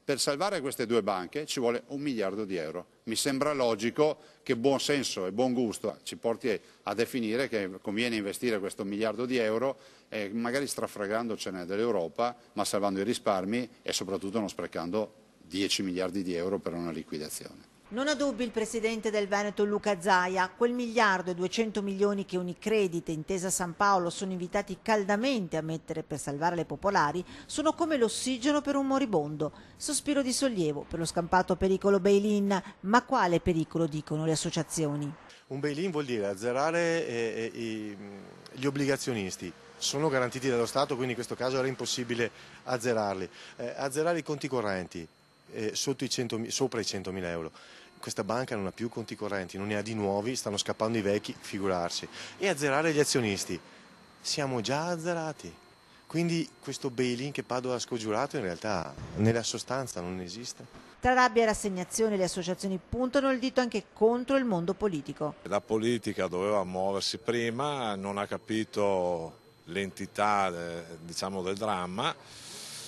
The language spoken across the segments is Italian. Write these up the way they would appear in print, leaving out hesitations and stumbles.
Per salvare queste due banche ci vuole 1 miliardo di euro. Mi sembra logico che buon senso e buon gusto ci porti a definire che conviene investire questo 1 miliardo di euro, magari strafregandocene dell'Europa, ma salvando i risparmi e soprattutto non sprecando 10 miliardi di euro per una liquidazione. Non ha dubbi il presidente del Veneto Luca Zaia, quel 1.200.000.000 che Unicredit e Intesa San Paolo sono invitati caldamente a mettere per salvare le popolari sono come l'ossigeno per un moribondo. Sospiro di sollievo per lo scampato pericolo bail-in, ma quale pericolo dicono le associazioni? Un bail-in vuol dire azzerare gli obbligazionisti. Sono garantiti dallo Stato, quindi in questo caso era impossibile azzerarli. Azzerare i conti correnti sopra i 100.000 euro. Questa banca non ha più conti correnti, non ne ha di nuovi, stanno scappando i vecchi, figurarsi. E azzerare gli azionisti. Siamo già azzerati. Quindi questo bail-in che Padova ha scongiurato in realtà nella sostanza non esiste. Tra rabbia e rassegnazione le associazioni puntano il dito anche contro il mondo politico. La politica doveva muoversi prima, non ha capito l'entità diciamo, del dramma,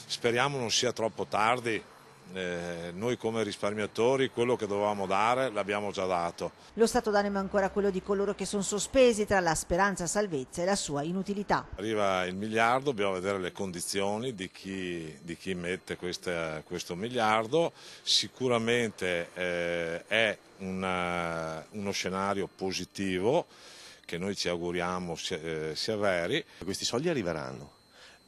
speriamo non sia troppo tardi. Noi come risparmiatori quello che dovevamo dare l'abbiamo già dato. Lo stato d'animo è ancora quello di coloro che sono sospesi tra la speranza salvezza e la sua inutilità. Arriva il miliardo, dobbiamo vedere le condizioni di chi mette questo miliardo. Sicuramente è uno scenario positivo che noi ci auguriamo si avveri. Questi soldi arriveranno.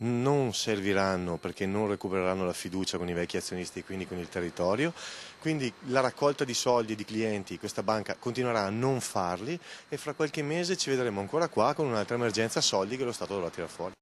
Non serviranno perché non recupereranno la fiducia con i vecchi azionisti e quindi con il territorio, quindi la raccolta di soldi di clienti questa banca continuerà a non farli e fra qualche mese ci vedremo ancora qua con un'altra emergenza soldi che lo Stato dovrà tirare fuori.